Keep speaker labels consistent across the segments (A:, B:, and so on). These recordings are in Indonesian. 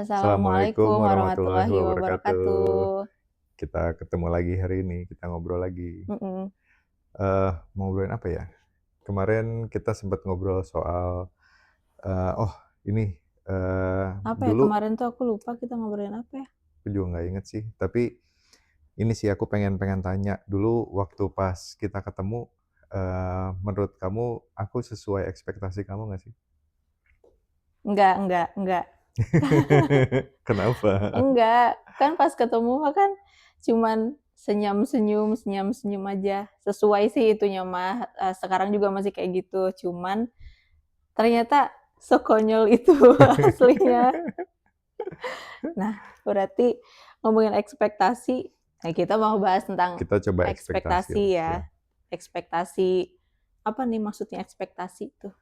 A: Assalamualaikum
B: Assalamualaikum warahmatullahi
A: warahmatullahi
B: wabarakatuh.
A: wabarakatuh.
B: Kita ketemu lagi hari ini, kita ngobrol lagi.
A: Mhm.
B: Mau ngobrolin apa ya? Kemarin kita sempat ngobrol soal, oh ini,
A: Apa ya,
B: dulu
A: kemarin tuh aku lupa kita ngobrolin apa ya?
B: aku juga nggak inget sih, tapi ini sih aku pengen pengen tanya, dulu waktu pas kita ketemu, menurut kamu aku sesuai ekspektasi kamu nggak sih?
A: Enggak.
B: Kenapa?
A: Enggak, kan pas ketemu mah kan cuman senyum-senyum aja. Sesuai sih itunya mah, sekarang juga masih kayak gitu, cuman ternyata sekonyol itu aslinya. Nah, berarti ngomongin ekspektasi, nah kita mau bahas tentang
B: Kita coba ekspektasi lah
A: ekspektasi
B: ya.
A: ya. Ekspektasi, apa nih maksudnya ekspektasi tuh?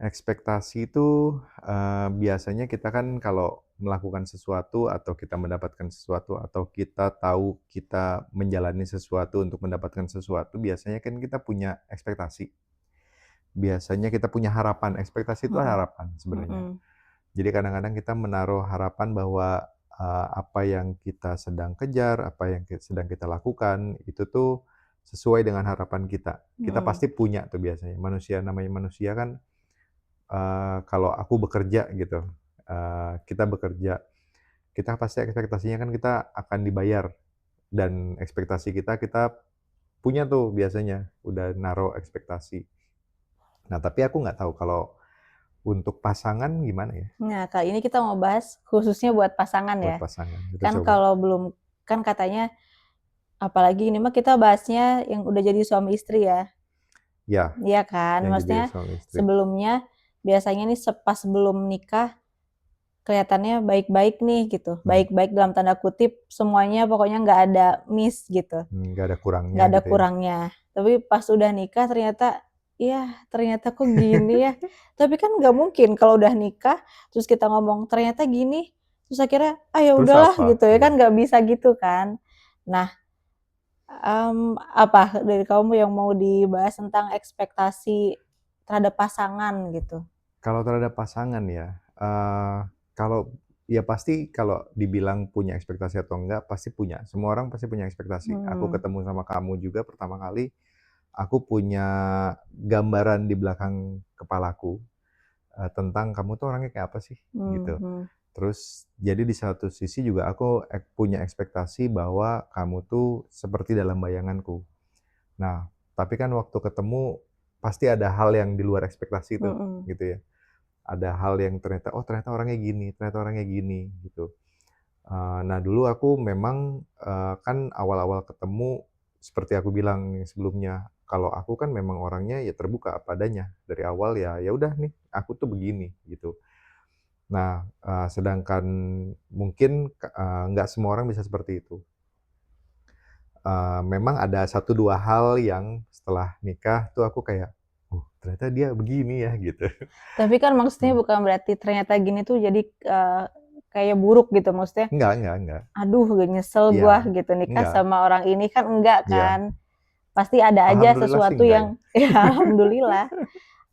B: Ekspektasi itu, biasanya kita kan kalau melakukan sesuatu atau kita mendapatkan sesuatu atau kita tahu kita menjalani sesuatu untuk mendapatkan sesuatu, biasanya kan kita punya ekspektasi. Biasanya kita punya harapan, ekspektasi itu
A: Mhm,
B: harapan sebenarnya.
A: mhm,
B: Jadi kadang-kadang kita menaruh harapan bahwa, apa yang kita sedang kejar, apa yang sedang kita lakukan, itu tuh sesuai dengan harapan kita. Kita
A: mhm,
B: pasti punya tuh biasanya, namanya manusia kan. Kalau aku bekerja gitu, kita bekerja, kita pasti ekspektasinya kan kita akan dibayar dan ekspektasi kita, kita punya tuh biasanya, udah naruh ekspektasi. Nah, tapi aku nggak tahu kalau untuk pasangan gimana ya?
A: Nah, kali ini kita mau bahas khususnya buat pasangan
B: Buat
A: ya.
B: pasangan, kita
A: Kan
B: coba.
A: kalau belum kan katanya apalagi ini mah kita bahasnya yang udah jadi suami istri ya,
B: Ya,
A: iya kan?
B: yang jadi
A: Maksudnya
B: suami istri.
A: sebelumnya biasanya nih pas sebelum nikah kelihatannya baik-baik nih gitu,
B: Hmm,
A: baik-baik dalam tanda kutip semuanya pokoknya nggak ada miss gitu,
B: nggak ada kurangnya
A: nggak ada
B: gitu ya?
A: kurangnya. Tapi pas udah nikah ternyata kok gini ya. Tapi kan nggak mungkin kalau udah nikah terus kita ngomong ternyata gini, terus akhirnya ah ya
B: Terus
A: udahlah
B: apa?
A: gitu ya
B: Iya.
A: kan nggak bisa gitu kan. Nah, apa dari kamu yang mau dibahas tentang ekspektasi terhadap pasangan gitu?
B: Kalau terhadap pasangan ya, kalau ya pasti kalau dibilang punya ekspektasi atau enggak, pasti punya. Semua orang pasti punya ekspektasi. Aku
A: Hmm,
B: ketemu sama kamu juga pertama kali, aku punya gambaran di belakang kepalaku, tentang kamu tuh orangnya kayak apa sih, gitu.
A: mhm,
B: Terus jadi di satu sisi juga aku punya ekspektasi bahwa kamu tuh seperti dalam bayanganku. Nah, tapi kan waktu ketemu pasti ada hal yang di luar ekspektasi tuh,
A: mhm,
B: gitu ya. Ada hal yang ternyata, "Oh ternyata orangnya gini, ternyata orangnya gini," gitu. Nah dulu aku memang, kan awal-awal ketemu seperti aku bilang nih sebelumnya, kalau aku kan memang orangnya ya terbuka apa adanya. Dari awal ya, ya udah nih aku tuh begini, gitu. Nah, sedangkan mungkin nggak semua orang bisa seperti itu. Memang ada satu 2 hal yang setelah nikah tuh aku kayak, "Oh ternyata dia begini ya," gitu.
A: tapi kan maksudnya
B: Mmm,
A: bukan berarti ternyata gini tuh jadi, kayak buruk gitu maksudnya,
B: enggak.
A: "Aduh nyesel
B: Iya,
A: gua gitu nikah
B: enggak.
A: sama orang ini," kan enggak
B: Iya,
A: kan. Pasti ada aja
B: alhamdulillah sih
A: sesuatu
B: enggak ya.
A: yang ya alhamdulillah,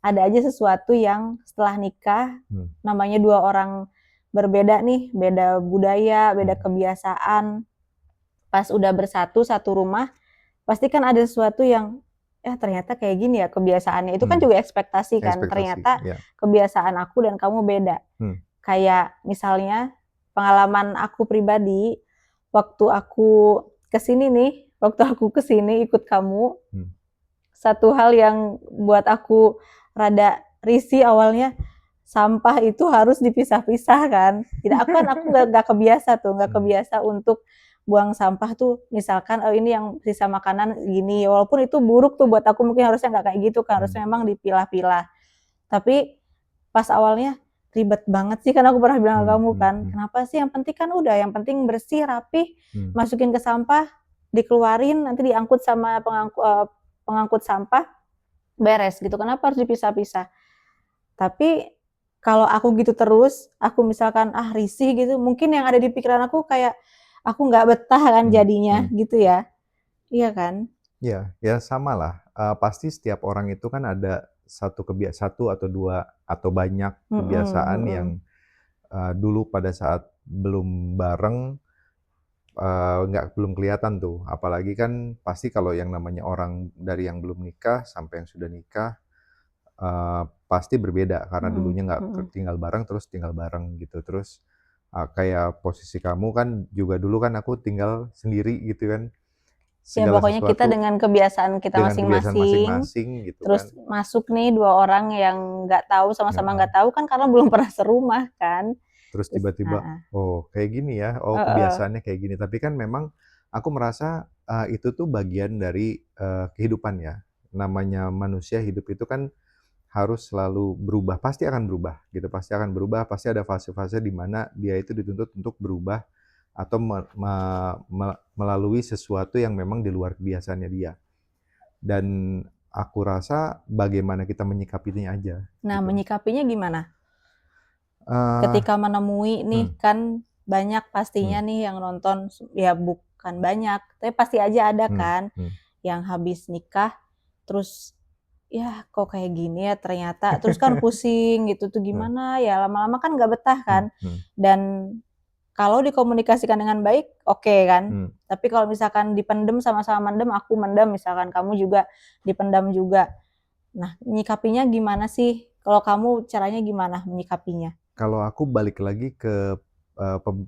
A: ada aja sesuatu yang setelah nikah,
B: Hmm,
A: namanya 2 orang berbeda nih, beda budaya, beda
B: hmm,
A: kebiasaan, pas udah bersatu satu rumah, pasti kan ada sesuatu yang, "Ya ternyata kayak gini ya kebiasaannya." Itu kan
B: hmm,
A: juga ekspektasi kan,
B: ekspektasi,
A: ternyata
B: iya,
A: kebiasaan aku dan kamu beda.
B: hmm,
A: Kayak misalnya pengalaman aku pribadi, waktu aku ke sini ikut kamu,
B: hmm,
A: satu hal yang buat aku rada risih awalnya, sampah itu harus dipisah-pisah kan. Tidak aku nggak kebiasa tuh, nggak
B: hmm,
A: kebiasa untuk buang sampah tuh misalkan, oh ini yang sisa makanan gini, walaupun itu buruk tuh buat aku mungkin harusnya nggak kayak gitu kan,
B: hmm,
A: harusnya memang dipilah-pilah. Tapi pas awalnya ribet banget sih kan aku pernah bilang ke
B: hmm,
A: kamu
B: hmm,
A: kan,
B: hmm,
A: "Kenapa sih yang penting kan udah, yang penting bersih, rapih,
B: hmm,
A: masukin ke sampah, dikeluarin, nanti diangkut sama pengangkut sampah, beres gitu, kenapa harus dipisah-pisah?" Tapi kalau aku gitu terus, aku misalkan, risih gitu, mungkin yang ada di pikiran aku kayak aku nggak betah kan
B: hmm,
A: jadinya,
B: hmm.
A: gitu ya. Iya kan?
B: Iya, ya samalah, pasti setiap orang itu kan ada satu atau 2 atau banyak
A: Mhm,
B: kebiasaan yang,
A: mhm.
B: dulu pada saat belum bareng, belum kelihatan tuh. Apalagi kan pasti kalau yang namanya orang dari yang belum nikah sampai yang sudah nikah, pasti berbeda karena
A: Mhm
B: dulunya nggak
A: mhm.
B: tinggal bareng, terus tinggal bareng gitu. Terus, kayak posisi kamu kan juga dulu kan aku tinggal sendiri gitu kan,
A: Ya
B: segala
A: pokoknya kita
B: sesuatu
A: dengan kebiasaan kita
B: dengan kebiasaan
A: masing-masing,
B: masing-masing gitu kan.
A: terus masuk nih 2 orang yang nggak tahu, sama-sama
B: Heeh.
A: nggak tahu kan karena belum pernah serumah kan.
B: Terus
A: Terus
B: tiba-tiba,
A: heeh,
B: oh kayak gini ya, oh
A: heeh,
B: kebiasaannya kayak gini. Tapi kan memang aku merasa, itu tuh bagian dari, kehidupan ya. Namanya manusia hidup itu kan harus selalu berubah, pasti akan berubah gitu, pasti akan berubah, pasti ada fase-fase di mana dia itu dituntut untuk berubah atau me me me melalui sesuatu yang memang di luar kebiasaannya dia. Dan aku rasa bagaimana kita menyikapinya aja
A: nah
B: gitu.
A: menyikapinya gimana?
B: Eee,
A: Ketika menemui nih,
B: hmm,
A: kan banyak
B: hmm,
A: pastinya nih yang nonton, ya bukan banyak, tapi pasti aja ada
B: hmm,
A: kan
B: hmm,
A: yang habis nikah, terus, "Yah kok kayak gini ya ternyata," terus kan pusing gitu tuh
B: nah,
A: gimana ya, lama-lama kan nggak betah kan.
B: hmm, hmm,
A: Dan kalau dikomunikasikan dengan baik, oke kan.
B: hmm.
A: Tapi kalau misalkan dipendem, sama-sama mendem, aku mendem misalkan, kamu juga dipendam juga. Nah, menyikapinya gimana sih? Kalau kamu caranya gimana menyikapinya?
B: Kalau aku balik lagi ke,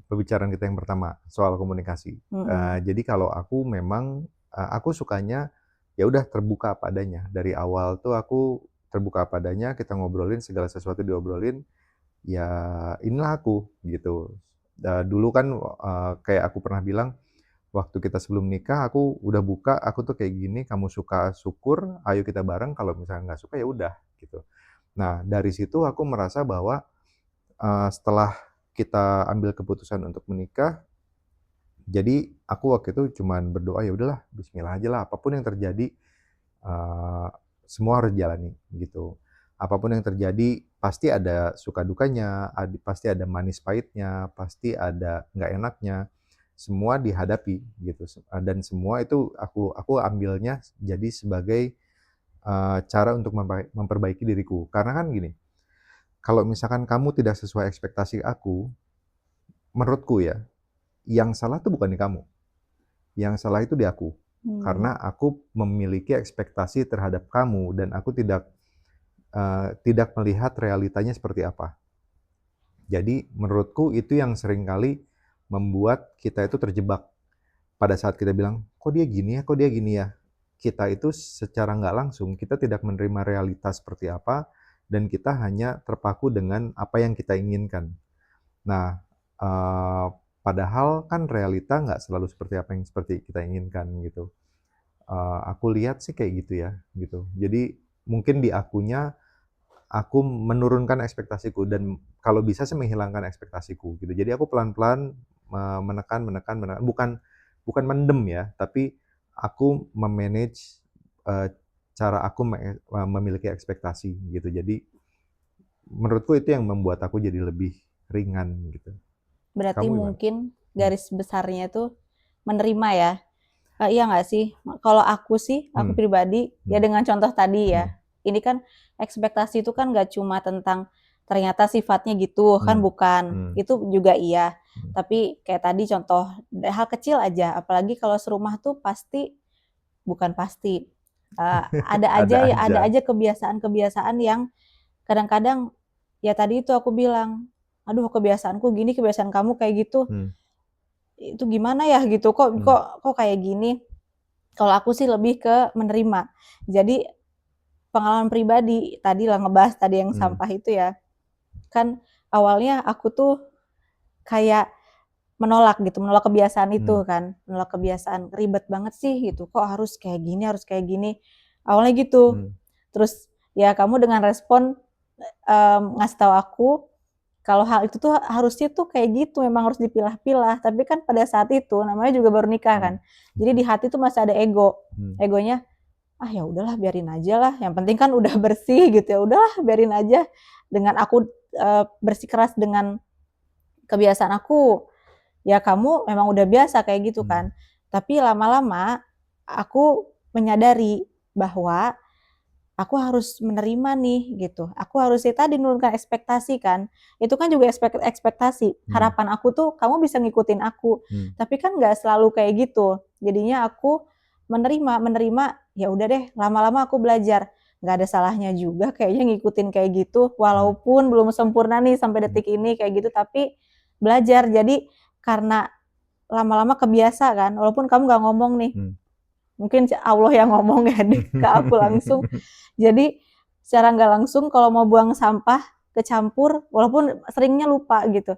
B: pembicaraan kita yang pertama, soal komunikasi.
A: Mhm.
B: Jadi kalau aku memang, aku sukanya, ya udah terbuka apa adanya. Dari awal tuh aku terbuka apa adanya, kita ngobrolin segala sesuatu diobrolin, ya inilah aku, gitu. Dulu kan, kayak aku pernah bilang, waktu kita sebelum nikah aku udah buka, aku tuh kayak gini, kamu suka syukur, ayo kita bareng, kalau misalnya nggak suka ya udah, gitu. Nah, dari situ aku merasa bahwa setelah kita ambil keputusan untuk menikah, jadi aku waktu itu cuman berdoa, "Ya udahlah, bismillah aja lah, apapun yang terjadi, eee, semua harus jalani," gitu. Apapun yang terjadi pasti ada suka dukanya, pasti ada manis pahitnya, pasti ada nggak enaknya, semua dihadapi gitu, dan semua itu aku ambilnya jadi sebagai, cara untuk memperbaiki diriku. Karena kan gini, kalau misalkan kamu tidak sesuai ekspektasi aku, menurutku ya, yang salah tuh bukan di kamu, yang salah itu di aku.
A: Mmm,
B: Karena aku memiliki ekspektasi terhadap kamu dan aku tidak melihat realitanya seperti apa. Jadi menurutku itu yang seringkali membuat kita itu terjebak. Pada saat kita bilang, "Kok dia gini ya, kok dia gini ya?" Kita itu secara nggak langsung, kita tidak menerima realitas seperti apa, dan kita hanya terpaku dengan apa yang kita inginkan. Nah, eee, padahal kan realita nggak selalu seperti apa yang seperti kita inginkan gitu. Aku lihat sih kayak gitu ya, gitu. Jadi mungkin di akunya, aku menurunkan ekspektasiku dan kalau bisa sih menghilangkan ekspektasiku gitu. Jadi aku pelan-pelan menekan menekan menekan, bukan mendem ya, tapi aku me-manage, cara aku memiliki ekspektasi gitu. Jadi menurutku itu yang membuat aku jadi lebih ringan gitu.
A: berarti
B: Kamu gimana?
A: mungkin
B: Hmm,
A: garis besarnya tuh menerima ya? Iya nggak sih? Kalau aku sih, aku
B: hmm,
A: pribadi, ya
B: hmm,
A: dengan contoh tadi ya,
B: hmm,
A: ini kan ekspektasi itu kan nggak cuma tentang ternyata sifatnya gitu, kan
B: hmm,
A: bukan.
B: hmm,
A: Itu juga iya.
B: hmm.
A: Tapi kayak tadi contoh, hal kecil aja, apalagi kalau serumah tuh pasti, bukan pasti,
B: Ada
A: ada
B: aja.
A: aja kebiasaan-kebiasaan yang kadang-kadang, ya tadi itu aku bilang, "Aduh kebiasaanku gini, kebiasaan kamu kayak gitu,
B: Hmm,
A: itu gimana ya?" Gitu, "Kok
B: hmm,
A: kok kok kayak gini?" Kalau aku sih lebih ke menerima. Jadi pengalaman pribadi, tadi lah ngebahas tadi yang
B: hmm,
A: sampah itu ya, kan awalnya aku tuh kayak menolak gitu, menolak kebiasaan
B: hmm,
A: itu kan, menolak kebiasaan, "Ribet banget sih," gitu, "kok harus kayak gini." Awalnya gitu.
B: hmm,
A: Terus ya kamu dengan respon, ngasih tahu aku kalau hal itu tuh harusnya tuh kayak gitu, memang harus dipilah-pilah, tapi kan pada saat itu namanya juga baru nikah
B: hmm,
A: kan, jadi di hati tuh masih ada ego.
B: hmm,
A: Egonya, "Ah, ya udahlah biarin aja lah, yang penting kan udah bersih," gitu ya, "udahlah biarin aja." Dengan aku, bersikeras dengan kebiasaan aku, ya kamu memang udah biasa kayak gitu
B: hmm,
A: kan. Tapi lama-lama aku menyadari bahwa aku harus menerima nih gitu. Aku harus ya tadi menurunkan ekspektasi kan. Itu kan juga ekspektasi. Harapan aku tuh kamu bisa ngikutin aku. Tapi kan nggak selalu kayak gitu. Jadinya aku menerima ya udah deh, lama-lama aku belajar. Nggak ada salahnya juga kayaknya ngikutin kayak gitu. Walaupun belum sempurna nih sampai detik ini kayak gitu, tapi belajar. Jadi karena lama-lama kebiasa kan, walaupun kamu nggak ngomong nih, mungkin Allah yang ngomong ya ke aku langsung. Jadi secara nggak langsung kalau mau buang sampah kecampur, walaupun seringnya lupa gitu,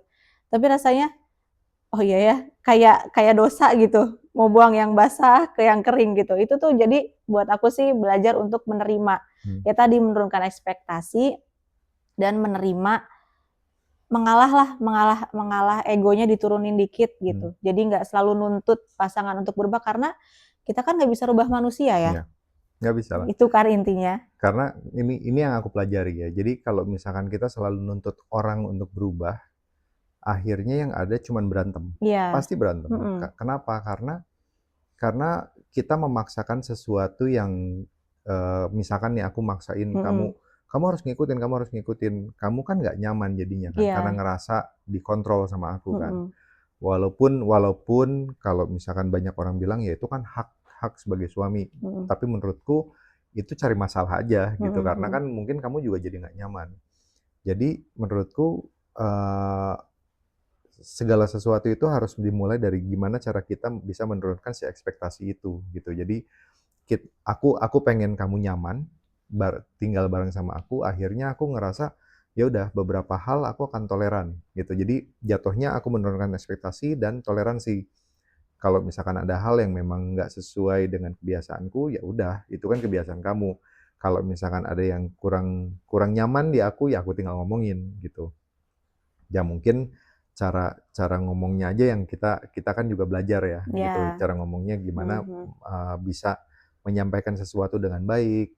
A: tapi rasanya oh iya ya, kayak kayak dosa gitu, mau buang yang basah ke yang kering gitu. Itu tuh jadi buat aku sih belajar untuk menerima. Ya tadi menurunkan ekspektasi dan menerima, mengalah egonya diturunin dikit gitu. Jadi nggak selalu nuntut pasangan untuk berubah karena kita kan nggak bisa rubah manusia ya.
B: Iya, nggak bisa lah.
A: Itu kan intinya.
B: Karena ini yang aku pelajari ya. Jadi kalau misalkan kita selalu nuntut orang untuk berubah, akhirnya yang ada cuman berantem.
A: Iya.
B: Pasti berantem. Kenapa? Karena kita memaksakan sesuatu yang misalkan nih aku maksain kamu harus ngikutin, kamu harus ngikutin. Kamu kan nggak nyaman jadinya kan, karena
A: Iya.
B: ngerasa dikontrol sama aku kan. Walaupun kalau misalkan banyak orang bilang ya itu kan hak sebagai suami. Tapi menurutku itu cari masalah aja gitu, karena kan mungkin kamu juga jadi nggak nyaman. Jadi menurutku segala sesuatu itu harus dimulai dari gimana cara kita bisa menurunkan si ekspektasi itu gitu. Jadi aku pengen kamu nyaman, tinggal bareng sama aku, akhirnya aku ngerasa ya udah beberapa hal aku akan toleran gitu. Jadi jatuhnya aku menurunkan ekspektasi dan toleransi. Kalau misalkan ada hal yang memang nggak sesuai dengan kebiasaanku, ya udah itu kan kebiasaan kamu. Kalau misalkan ada yang kurang kurang nyaman di aku, ya aku tinggal ngomongin gitu. Ya mungkin cara ngomongnya aja yang kita kan juga belajar ya gitu.
A: Iya.
B: Cara ngomongnya gimana bisa menyampaikan sesuatu dengan baik,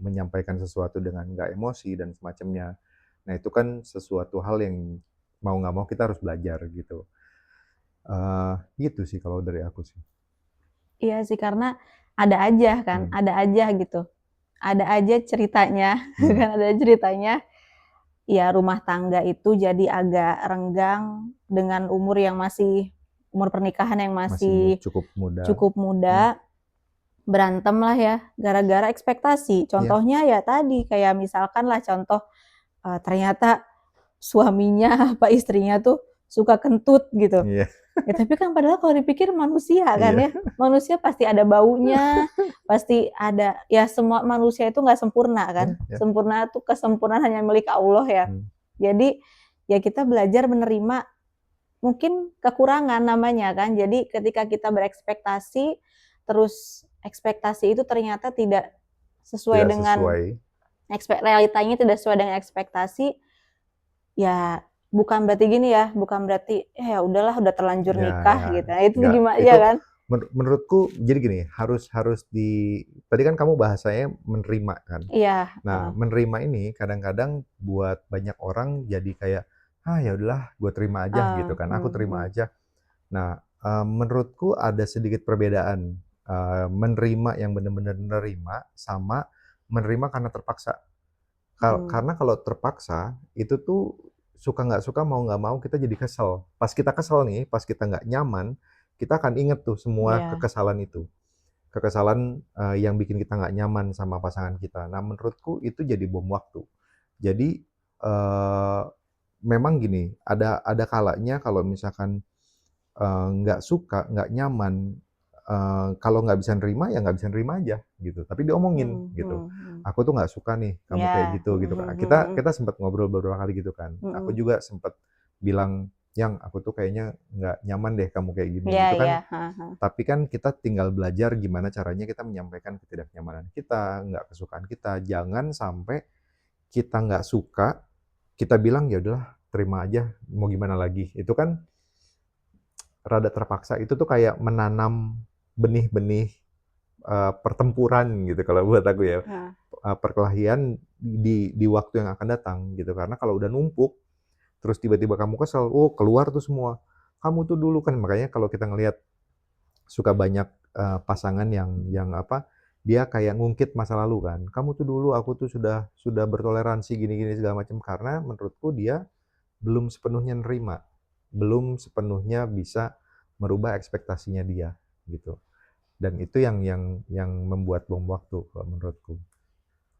B: menyampaikan sesuatu dengan nggak emosi dan semacamnya. Nah itu kan sesuatu hal yang mau nggak mau kita harus belajar gitu. Gitu sih kalau dari aku sih.
A: Iya sih, karena ada aja kan, ada aja gitu. Ada aja ceritanya, kan ada ceritanya, ya rumah tangga itu jadi agak renggang dengan umur pernikahan yang
B: Masih
A: masih
B: cukup muda.
A: cukup muda, berantem lah ya, gara-gara ekspektasi.
B: Iya.
A: Contohnya ya tadi, kayak misalkan lah contoh, ternyata suaminya apa istrinya tuh suka kentut gitu.
B: Iya.
A: Ya tapi kan padahal kalau dipikir manusia kan
B: Iya.
A: ya, manusia pasti ada baunya, pasti ada ya semua manusia itu nggak sempurna kan,
B: Ya.
A: kesempurnaan hanya milik Allah ya. Jadi ya kita belajar menerima mungkin kekurangan namanya kan, jadi ketika kita berekspektasi, terus ekspektasi itu ternyata tidak sesuai
B: Tidak
A: dengan
B: sesuai.
A: realitanya tidak sesuai dengan ekspektasi, ya bukan berarti gini ya, bukan berarti ya udahlah udah terlanjur
B: Ya,
A: nikah
B: ya,
A: gitu. Itu
B: nggak,
A: gimana ya
B: itu
A: kan?
B: menurutku jadi gini, harus harus tadi kan kamu bahasanya menerima kan.
A: Iya,
B: Nah, menerima ini kadang-kadang buat banyak orang jadi kayak, ah ya udahlah, gue terima aja gitu kan, aku terima aja. Nah, menurutku ada sedikit perbedaan menerima yang benar-benar menerima sama menerima karena terpaksa. Karena kalau terpaksa itu tuh suka nggak suka, mau nggak mau kita jadi kesel. Pas kita kesel nih, pas kita nggak nyaman, kita akan inget tuh semua
A: iya,
B: kekesalan itu. Kekesalan yang bikin kita nggak nyaman sama pasangan kita. Nah menurutku itu jadi bom waktu. Jadi memang gini, ada kalanya kalau misalkan nggak suka, nggak nyaman, kalau nggak bisa nerima, ya nggak bisa nerima aja gitu. Tapi diomongin gitu. Aku tuh nggak suka nih kamu kayak
A: iya,
B: gitu gitu kan. Kita sempat ngobrol beberapa kali gitu kan. Aku juga sempat bilang, yang aku tuh kayaknya nggak nyaman deh kamu kayak gini
A: iya,
B: gitu
A: iya,
B: kan.
A: heeh.
B: Tapi kan kita tinggal belajar gimana caranya kita menyampaikan ketidaknyamanan kita, nggak kesukaan kita. Jangan sampai kita nggak suka, kita bilang ya udahlah terima aja, mau gimana lagi. Itu kan rada terpaksa. Itu tuh kayak menanam benih-benih pertempuran gitu kalau buat aku ya. Perkelahian di waktu yang akan datang gitu. Karena kalau udah numpuk, terus tiba-tiba kamu kesel, oh keluar tuh semua. Kamu tuh dulu kan, makanya kalau kita ngelihat suka banyak pasangan yang dia kayak ngungkit masa lalu kan, "Kamu tuh dulu aku tuh sudah bertoleransi gini-gini segala macam," karena menurutku dia belum sepenuhnya nerima, belum sepenuhnya bisa merubah ekspektasinya dia, gitu. Dan itu yang membuat bom waktu kalau menurutku.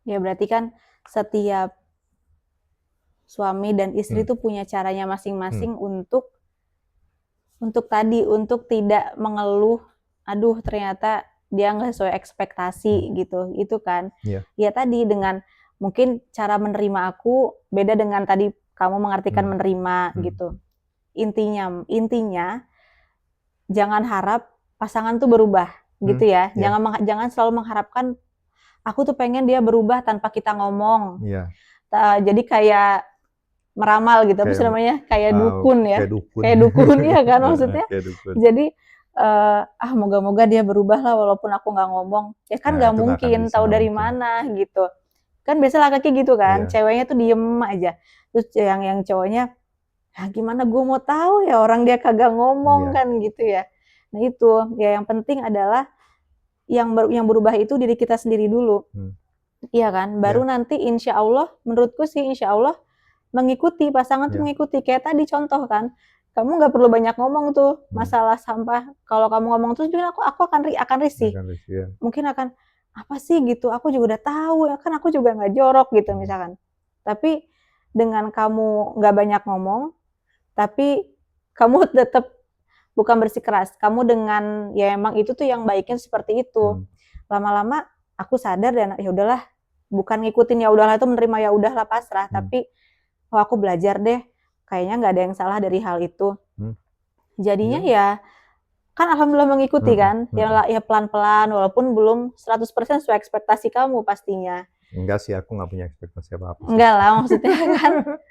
A: Ya berarti kan setiap suami dan istri
B: Hmm.
A: itu punya caranya
B: Hmm.
A: masing-masing untuk tidak mengeluh, aduh ternyata dia nggak sesuai ekspektasi gitu, itu kan.
B: Iya.
A: Ya tadi dengan mungkin cara menerima aku beda dengan tadi kamu mengartikan menerima gitu. Intinya jangan harap pasangan tuh berubah gitu ya.
B: Iya.
A: Jangan selalu mengharapkan aku tuh pengen dia berubah tanpa kita ngomong.
B: Iya.
A: Jadi kayak meramal gitu, apa sih
B: Kayak
A: namanya, kayak dukun ya,
B: kayak dukun.
A: kayak dukun ya kan
B: Heeh,
A: maksudnya.
B: kayak dukun.
A: Jadi moga-moga dia berubah lah walaupun aku nggak ngomong. Ya kan
B: Nah,
A: nggak
B: itu nggak akan
A: mungkin,
B: bisa,
A: tahu
B: nggak
A: dari
B: mungkin.
A: mana gitu. Kan biasa laki-laki gitu kan,
B: Iya.
A: ceweknya tuh diem aja. Terus yang cowoknya, ah gimana gue mau tahu ya orang dia kagak ngomong
B: Iya.
A: kan gitu ya. Nah itu, ya yang penting adalah yang berubah itu diri kita sendiri dulu. Iya kan? Baru
B: Iya.
A: nanti insya Allah, menurutku sih insya Allah mengikuti, pasangan tuh
B: Iya.
A: mengikuti. Kayak tadi contoh kan, kamu nggak perlu banyak ngomong tuh masalah sampah. Kalau kamu ngomong terus juga aku akan risih.
B: Akan risih, ya.
A: Mungkin akan apa sih gitu? Aku juga udah tahu ya kan aku juga nggak jorok gitu misalkan. Tapi dengan kamu nggak banyak ngomong, tapi kamu tetap bukan bersikeras. Kamu dengan ya emang itu tuh yang baiknya seperti itu. Lama-lama aku sadar dan ya udahlah, bukan ngikutin ya udahlah itu menerima ya udahlah pasrah, tapi oh aku belajar deh, kayaknya nggak ada yang salah dari hal itu. Jadinya
B: Iya.
A: ya, kan alhamdulillah mengikuti kan, ya pelan-pelan walaupun belum 100% sesuai ekspektasi kamu pastinya.
B: Enggak sih, aku nggak punya ekspektasi apa-apa sih.
A: Enggak lah, maksudnya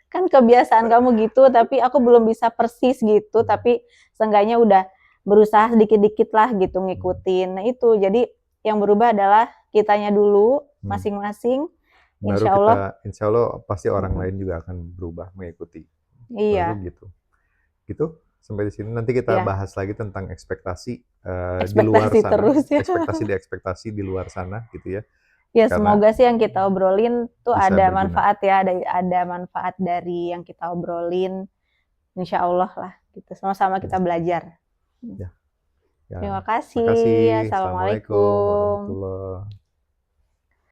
A: kan kebiasaan kamu gitu, tapi aku belum bisa persis gitu, tapi seenggaknya udah berusaha sedikit-dikit lah gitu ngikutin. Nah itu, jadi yang berubah adalah kitanya dulu, masing-masing,
B: Baru
A: insya Allah.
B: insya Allah pasti orang lain juga akan berubah mengikuti. Baru
A: Iya.
B: gitu. Gitu, sampai di sini. Nanti kita
A: Ya.
B: bahas lagi tentang ekspektasi di luar
A: Ekspektasi
B: sana.
A: terus ya.
B: Ekspektasi di luar sana gitu ya.
A: Ya
B: Karena
A: semoga sih yang kita obrolin tuh
B: bisa
A: ada
B: berguna.
A: manfaat ya, ada manfaat dari yang kita obrolin, insya Allah lah gitu. Sama-sama kita belajar.
B: Ya.
A: Terima
B: Makasih.
A: kasih.
B: Assalamualaikum
A: Assalamualaikum.
B: warahmatullahi